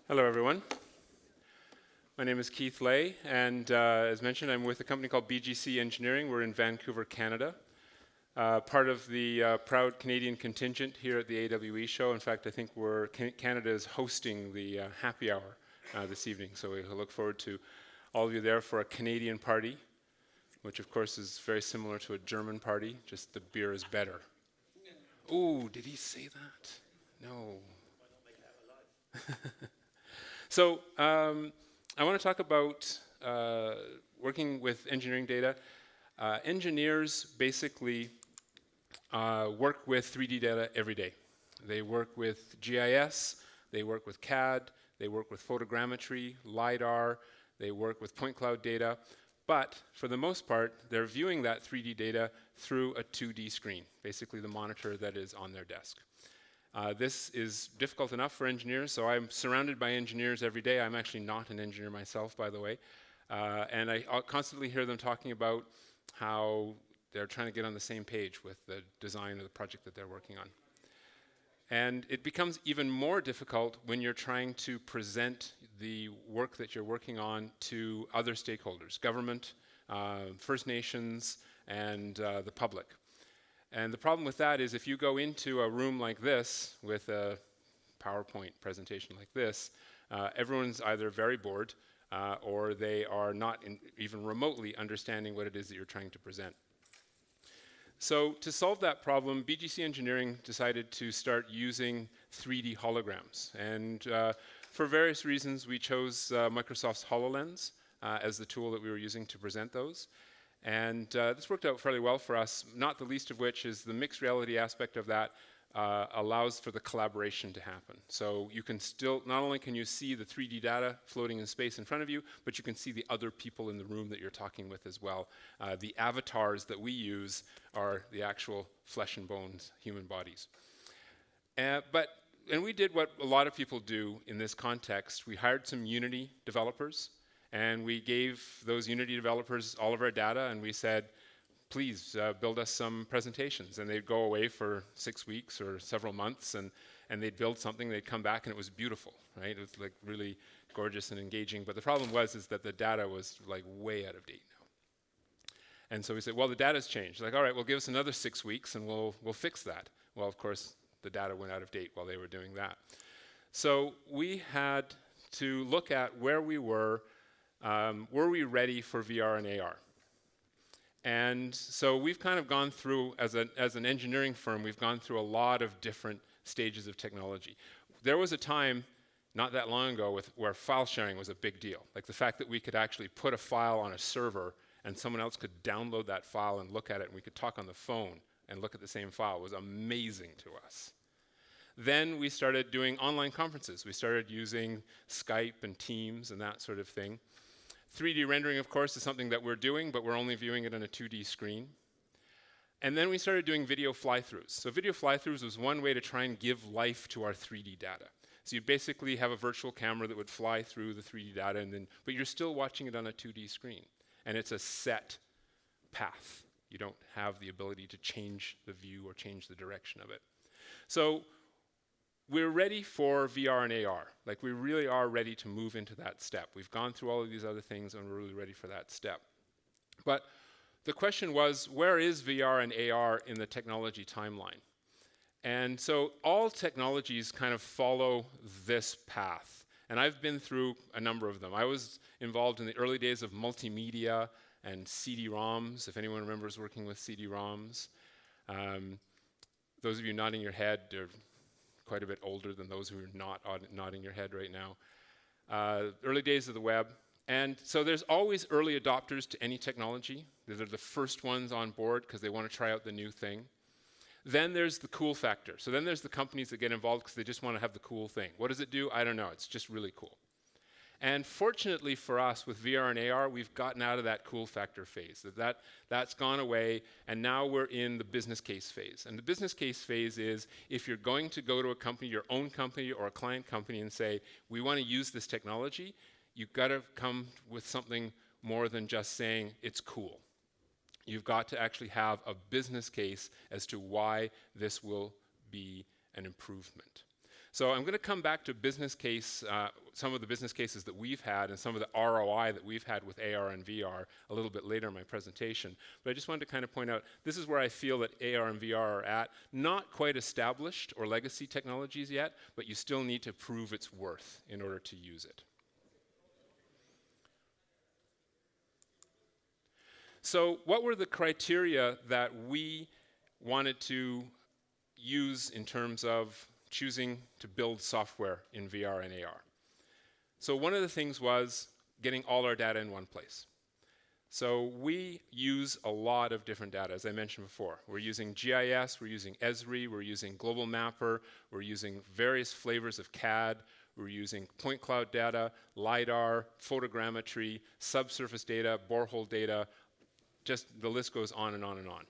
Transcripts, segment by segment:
Hello, everyone. My name is Keith Lay, and as mentioned, I'm with a company called BGC Engineering. We're in Vancouver, Canada. Part of the proud Canadian contingent here at the AWE show. In fact, I think Canada is hosting the happy hour this evening, so we look forward to all of you there for a Canadian party, which of course is very similar to a German party, just the beer is better. Ooh, did he say that? No. So I want to talk about working with engineering data. Engineers basically work with 3D data every day. They work with GIS, they work with CAD, they work with photogrammetry, LiDAR, they work with point cloud data, but for the most part, they're viewing that 3D data through a 2D screen, basically the monitor that is on their desk. This is difficult enough for engineers, so I'm surrounded by engineers every day. I'm actually not an engineer myself, by the way. And I constantly hear them talking about how they're trying to get on the same page with the design of the project that they're working on. And it becomes even more difficult when you're trying to present the work that you're working on to other stakeholders, government, First Nations, and the public. And the problem with that is if you go into a room like this with a PowerPoint presentation like this, everyone's either very bored or they are not even remotely understanding what it is that you're trying to present. So to solve that problem, BGC Engineering decided to start using 3D holograms. And for various reasons, we chose Microsoft's HoloLens as the tool that we were using to present those. And this worked out fairly well for us, not the least of which is the mixed reality aspect of that allows for the collaboration to happen. So you can still, not only can you see the 3D data floating in space in front of you, but you can see the other people in the room that you're talking with as well. The avatars that we use are the actual flesh and bones human bodies. And we did what a lot of people do in this context. We hired some Unity developers, and we gave those Unity developers all of our data, and we said, please build us some presentations. And they'd go away for 6 weeks or several months, and they'd build something, they'd come back, and it was beautiful, right? It was like really gorgeous and engaging. But the problem was that the data was like way out of date now. And so we said, well, the data's changed. Like, all right, well, give us another 6 weeks, and we'll fix that. Well, of course, the data went out of date while they were doing that. So we had to look at where we were we ready for VR and AR? And so we've kind of gone through, as an engineering firm, we've gone through a lot of different stages of technology. There was a time, not that long ago, where file sharing was a big deal. Like the fact that we could actually put a file on a server and someone else could download that file and look at it, and we could talk on the phone and look at the same file was amazing to us. Then we started doing online conferences. We started using Skype and Teams and that sort of thing. 3D rendering, of course, is something that we're doing, but we're only viewing it on a 2D screen. And then we started doing video fly-throughs. So video fly-throughs was one way to try and give life to our 3D data. So you basically have a virtual camera that would fly through the 3D data, but you're still watching it on a 2D screen. And it's a set path. You don't have the ability to change the view or change the direction of it. So we're ready for VR and AR. Like we really are ready to move into that step. We've gone through all of these other things and we're really ready for that step. But the question was, where is VR and AR in the technology timeline? And so all technologies kind of follow this path. And I've been through a number of them. I was involved in the early days of multimedia and CD-ROMs, if anyone remembers working with CD-ROMs. Those of you nodding your head are quite a bit older than those who are not nodding your head right now. Early days of the web. And so there's always early adopters to any technology. They're the first ones on board because they want to try out the new thing. Then there's the cool factor. So then there's the companies that get involved because they just want to have the cool thing. What does it do? I don't know. It's just really cool. And fortunately for us with VR and AR, we've gotten out of that cool factor phase. That's gone away, and now we're in the business case phase. And the business case phase is if you're going to go to a company, your own company or a client company, and say, we want to use this technology, you've got to come with something more than just saying it's cool. You've got to actually have a business case as to why this will be an improvement. So I'm going to come back to business case, some of the business cases that we've had and some of the ROI that we've had with AR and VR a little bit later in my presentation. But I just wanted to kind of point out, this is where I feel that AR and VR are at. Not quite established or legacy technologies yet, but you still need to prove its worth in order to use it. So what were the criteria that we wanted to use in terms of choosing to build software in VR and AR? So one of the things was getting all our data in one place. So we use a lot of different data, as I mentioned before. We're using GIS, we're using Esri, we're using Global Mapper, we're using various flavors of CAD, we're using point cloud data, LiDAR, photogrammetry, subsurface data, borehole data, just the list goes on and on and on.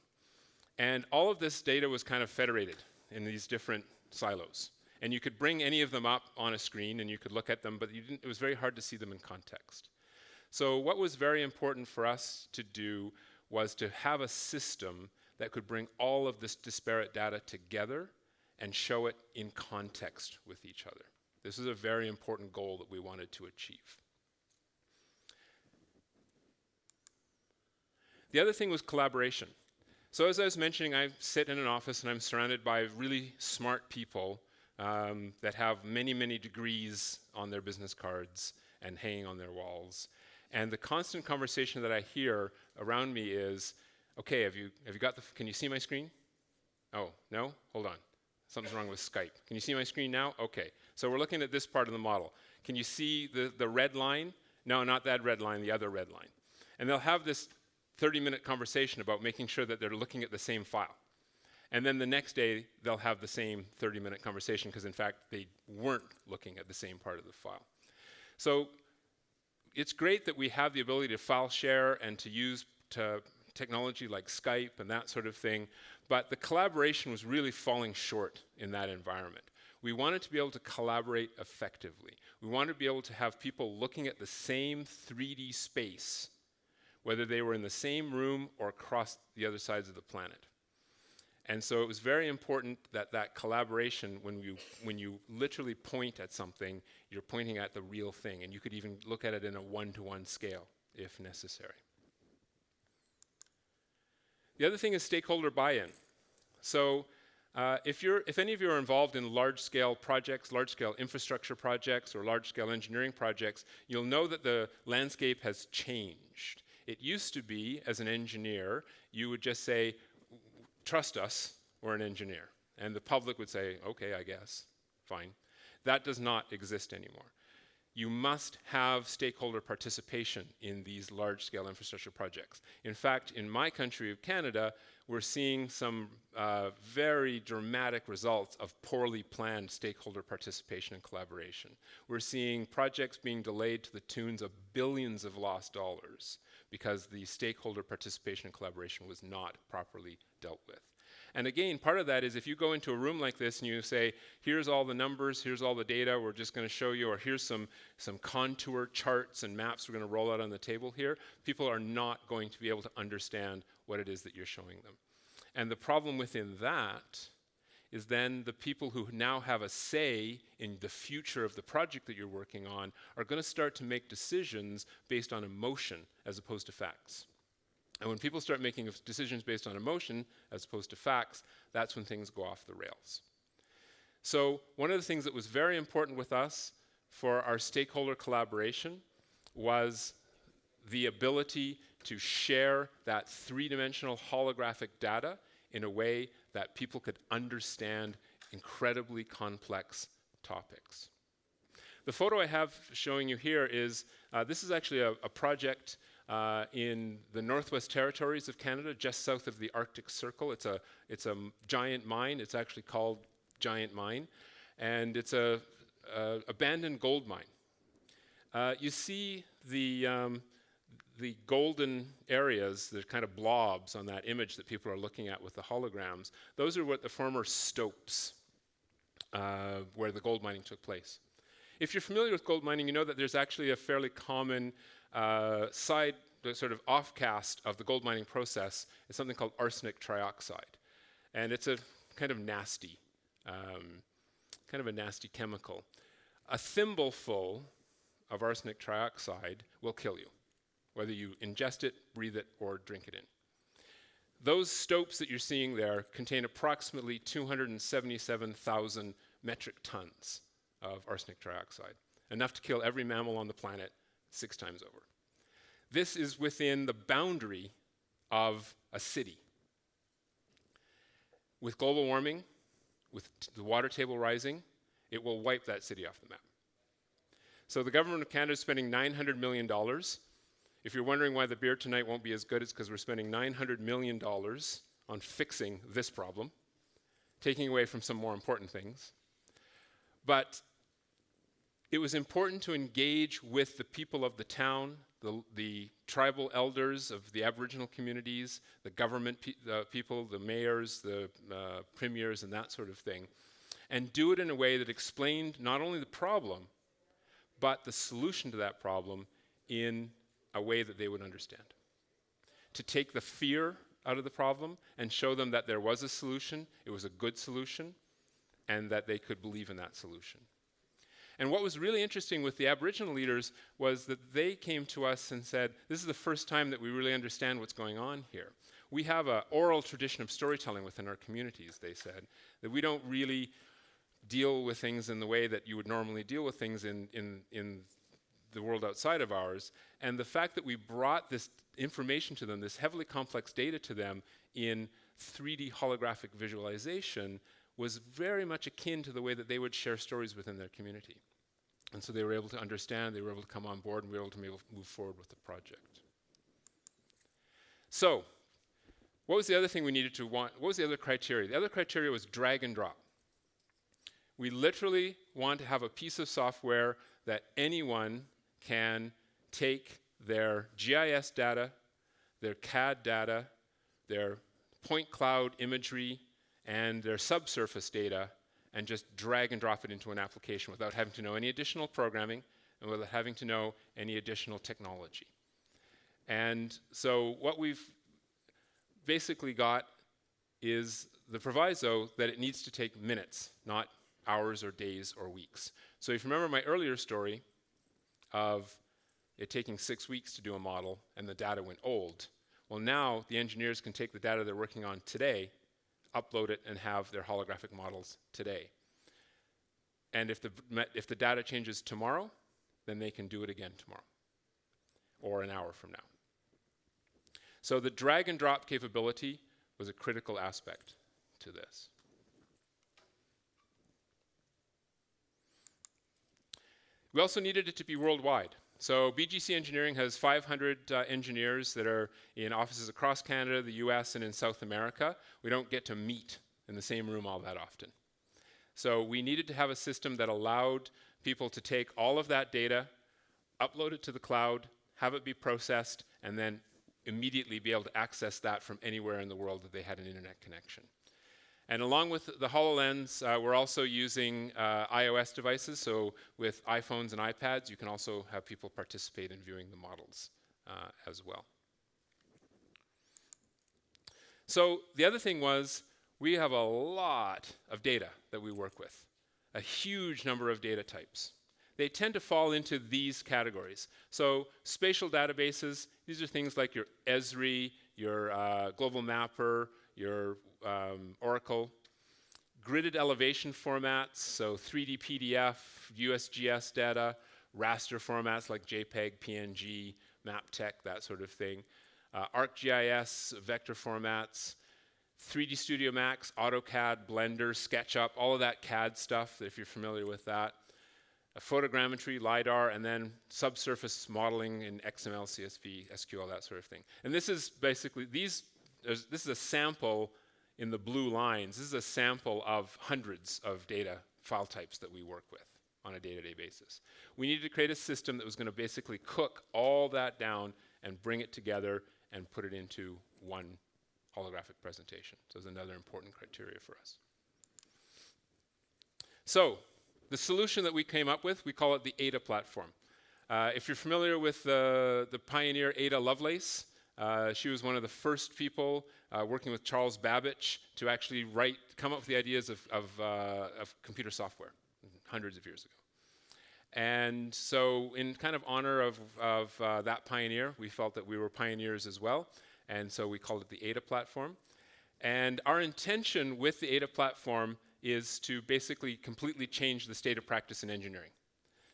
And all of this data was kind of federated in these different silos. And you could bring any of them up on a screen and you could look at them, but it was very hard to see them in context. So what was very important for us to do was to have a system that could bring all of this disparate data together and show it in context with each other. This is a very important goal that we wanted to achieve. The other thing was collaboration. So as I was mentioning, I sit in an office and I'm surrounded by really smart people that have many, many degrees on their business cards and hanging on their walls. And the constant conversation that I hear around me is, okay, have you got can you see my screen? Oh, no? Hold on. Something's wrong with Skype. Can you see my screen now? Okay. So we're looking at this part of the model. Can you see the red line? No, not that red line, the other red line. And they'll have this 30-minute conversation about making sure that they're looking at the same file. And then the next day, they'll have the same 30-minute conversation because, in fact, they weren't looking at the same part of the file. So it's great that we have the ability to file share and to use technology like Skype and that sort of thing, but the collaboration was really falling short in that environment. We wanted to be able to collaborate effectively. We wanted to be able to have people looking at the same 3D space, whether they were in the same room or across the other sides of the planet. And so it was very important that that collaboration, when you literally point at something, you're pointing at the real thing, and you could even look at it in a one-to-one scale if necessary. The other thing is stakeholder buy-in. So if any of you are involved in large-scale projects, large-scale infrastructure projects, or large-scale engineering projects, you'll know that the landscape has changed. It used to be, as an engineer, you would just say, trust us, we're an engineer. And the public would say, okay, I guess, fine. That does not exist anymore. You must have stakeholder participation in these large-scale infrastructure projects. In fact, in my country of Canada, we're seeing some very dramatic results of poorly planned stakeholder participation and collaboration. We're seeing projects being delayed to the tunes of billions of lost dollars because the stakeholder participation and collaboration was not properly dealt with. And again, part of that is if you go into a room like this and you say, here's all the numbers, here's all the data, we're just going to show you, or here's some contour charts and maps we're going to roll out on the table here, people are not going to be able to understand what it is that you're showing them. And the problem within that is then the people who now have a say in the future of the project that you're working on are going to start to make decisions based on emotion as opposed to facts. And when people start making decisions based on emotion as opposed to facts, that's when things go off the rails. So one of the things that was very important with us for our stakeholder collaboration was the ability to share that three-dimensional holographic data in a way that people could understand incredibly complex topics. The photo I have showing you here is, this is actually a project in the Northwest Territories of Canada, just south of the Arctic Circle. It's a giant mine. It's actually called Giant Mine, and it's a abandoned gold mine. You see the golden areas, the kind of blobs on that image that people are looking at with the holograms. Those are what the former stopes where the gold mining took place. If you're familiar with gold mining, you know that there's actually a fairly common side, sort of offcast of the gold mining process is something called arsenic trioxide. And it's a kind of nasty kind of a nasty chemical. A thimbleful of arsenic trioxide will kill you, whether you ingest it, breathe it, or drink it in. Those stopes that you're seeing there contain approximately 277,000 metric tons of arsenic trioxide, enough to kill every mammal on the planet 6 times over. This is within the boundary of a city. With global warming, with the water table rising, it will wipe that city off the map. So the government of Canada is spending $900 million. If you're wondering why the beer tonight won't be as good, it's because we're spending $900 million on fixing this problem, taking away from some more important things. But it was important to engage with the people of the town, the tribal elders of the Aboriginal communities, the government people, the mayors, the premiers, and that sort of thing, and do it in a way that explained not only the problem, but the solution to that problem in a way that they would understand. To take the fear out of the problem and show them that there was a solution, it was a good solution, and that they could believe in that solution. And what was really interesting with the Aboriginal leaders was that they came to us and said, this is the first time that we really understand what's going on here. We have an oral tradition of storytelling within our communities, they said, that we don't really deal with things in the way that you would normally deal with things in the world outside of ours. And the fact that we brought this information to them, this heavily complex data to them in 3D holographic visualization, was very much akin to the way that they would share stories within their community. And so they were able to understand, they were able to come on board, and we were able to move forward with the project. So, what was the other thing we needed to want? What was the other criteria? The other criteria was drag and drop. We literally want to have a piece of software that anyone can take their GIS data, their CAD data, their point cloud imagery, and their subsurface data, and just drag and drop it into an application without having to know any additional programming and without having to know any additional technology. And so what we've basically got is the proviso that it needs to take minutes, not hours or days or weeks. So if you remember my earlier story of it taking 6 weeks to do a model and the data went old, well, now the engineers can take the data they're working on today, upload it, and have their holographic models today. And if the data changes tomorrow, then they can do it again tomorrow or an hour from now. So the drag and drop capability was a critical aspect to this. We also needed it to be worldwide. So BGC Engineering has 500 engineers that are in offices across Canada, the US, and in South America. We don't get to meet in the same room all that often. So we needed to have a system that allowed people to take all of that data, upload it to the cloud, have it be processed, and then immediately be able to access that from anywhere in the world that they had an internet connection. And along with the HoloLens, we're also using iOS devices. So with iPhones and iPads, you can also have people participate in viewing the models as well. So the other thing was, we have a lot of data that we work with, a huge number of data types. They tend to fall into these categories. So spatial databases, these are things like your Esri, your Global Mapper, your Oracle. Gridded elevation formats, so 3D PDF, USGS data, raster formats like JPEG, PNG, MapTech, that sort of thing. ArcGIS, vector formats, 3D Studio Max, AutoCAD, Blender, SketchUp, all of that CAD stuff, if you're familiar with that. Photogrammetry, LiDAR, and then subsurface modeling in XML, CSV, SQL, that sort of thing. And this is basically, this is a sample in the blue lines. This is a sample of hundreds of data file types that we work with on a day-to-day basis. We needed to create a system that was going to basically cook all that down and bring it together and put it into one holographic presentation. So it's another important criteria for us. So the solution that we came up with, we call it the ADA platform. If you're familiar with the Pioneer ADA Lovelace, She was one of the first people working with Charles Babbage to actually come up with the ideas of computer software hundreds of years ago. And so in kind of honor of that pioneer, we felt that we were pioneers as well. And so we called it the Ada platform. And our intention with the Ada platform is to basically completely change the state of practice in engineering,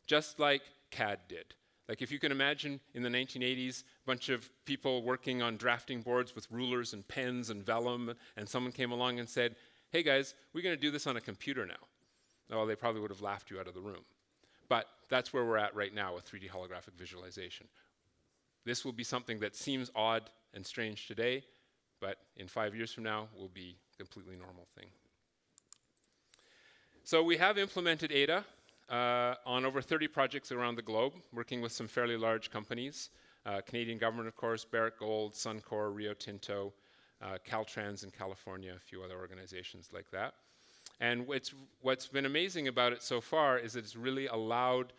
just like CAD did. Like if you can imagine in the 1980s, a bunch of people working on drafting boards with rulers and pens and vellum, and someone came along and said, hey guys, we're going to do this on a computer now. Oh, they probably would have laughed you out of the room. But that's where we're at right now with 3D holographic visualization. This will be something that seems odd and strange today, but in 5 years from now will be a completely normal thing. So we have implemented Ada on over 30 projects around the globe, working with some fairly large companies. Canadian government, of course, Barrick Gold, Suncor, Rio Tinto, Caltrans in California, a few other organizations like that. And what's been amazing about it so far is it's really allowed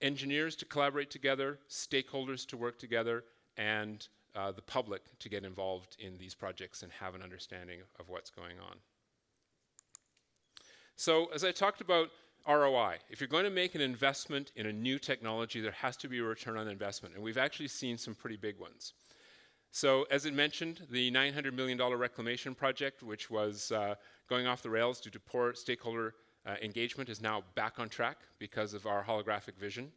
engineers to collaborate together, stakeholders to work together, and the public to get involved in these projects and have an understanding of what's going on. So as I talked about ROI, if you're going to make an investment in a new technology, there has to be a return on investment, and we've actually seen some pretty big ones. So as it mentioned, the $900 million reclamation project, which was going off the rails due to poor stakeholder engagement, is now back on track because of our holographic vision.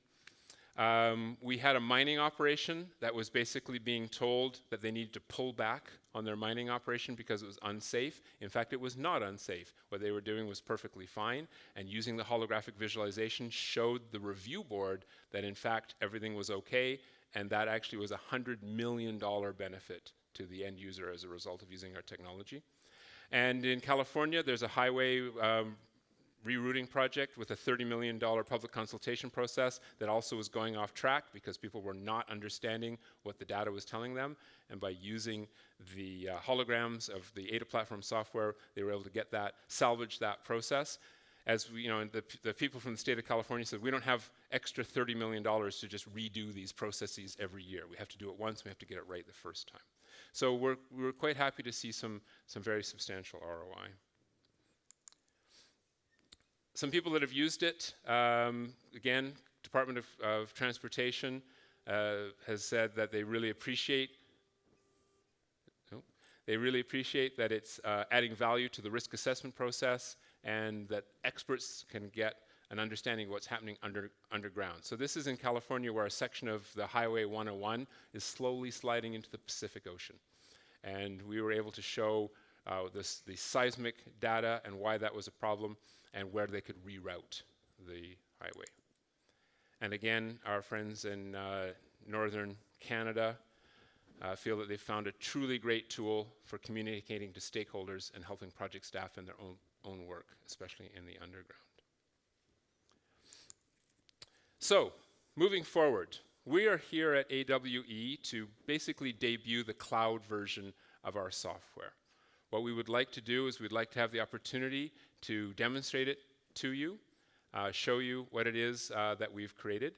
We had a mining operation that was basically being told that they needed to pull back on their mining operation because it was unsafe. In fact, it was not unsafe. What they were doing was perfectly fine, and using the holographic visualization showed the review board that in fact everything was okay, and that actually was a $100 million benefit to the end user as a result of using our technology. And in California, there's a highway rerouting project with a $30 million public consultation process that also was going off track because people were not understanding what the data was telling them. And by using the holograms of the Ada platform software, they were able to get that, salvage that process. As we, the people from the state of California said, we don't have extra $30 million to just redo these processes every year. We have to do it once, we have to get it right the first time. So we're quite happy to see some very substantial ROI. Some people that have used it, again, Department of Transportation has said that they really appreciate that it's adding value to the risk assessment process, and that experts can get an understanding of what's happening underground. So this is in California, where a section of the Highway 101 is slowly sliding into the Pacific Ocean. And we were able to show the seismic data and why that was a problem, and where they could reroute the highway. And again, our friends in northern Canada feel that they've found a truly great tool for communicating to stakeholders and helping project staff in their own work, especially in the underground. So, moving forward, we are here at AWE to basically debut the cloud version of our software. What we would like to do is we'd like to have the opportunity to demonstrate it to you, show you what it is that we've created,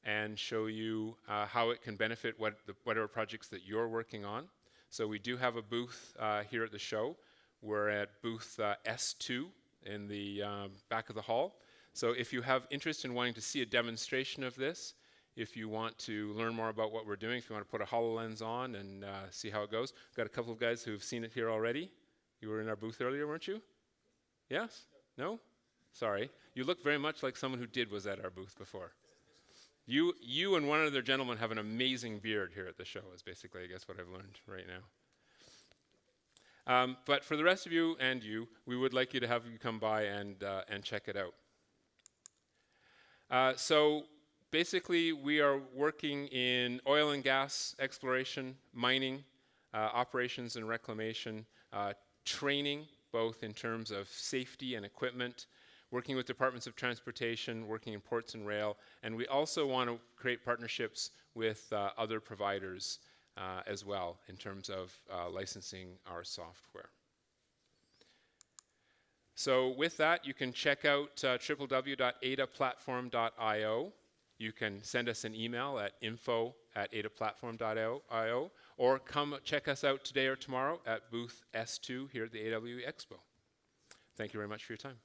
and show you how it can benefit whatever projects that you're working on. So we do have a booth here at the show. We're at booth S2 in the back of the hall. So if you have interest in wanting to see a demonstration of this, if you want to learn more about what we're doing, if you want to put a HoloLens on and see how it goes. We've got a couple of guys who've seen it here already. You were in our booth earlier, weren't you? Yes? No? Sorry. You look very much like someone who was at our booth before. You and one other gentleman have an amazing beard here at the show, is basically, I guess, what I've learned right now. But for the rest of you and you, we would like you to have you come by and check it out. So basically, we are working in oil and gas exploration, mining, operations and reclamation, training, both in terms of safety and equipment, working with departments of transportation, working in ports and rail, and we also want to create partnerships with other providers as well in terms of licensing our software. So with that, you can check out www.adaplatform.io. you can send us an email at info@adaplatform.io, or come check us out today or tomorrow at booth S2 here at the AWE Expo. Thank you very much for your time.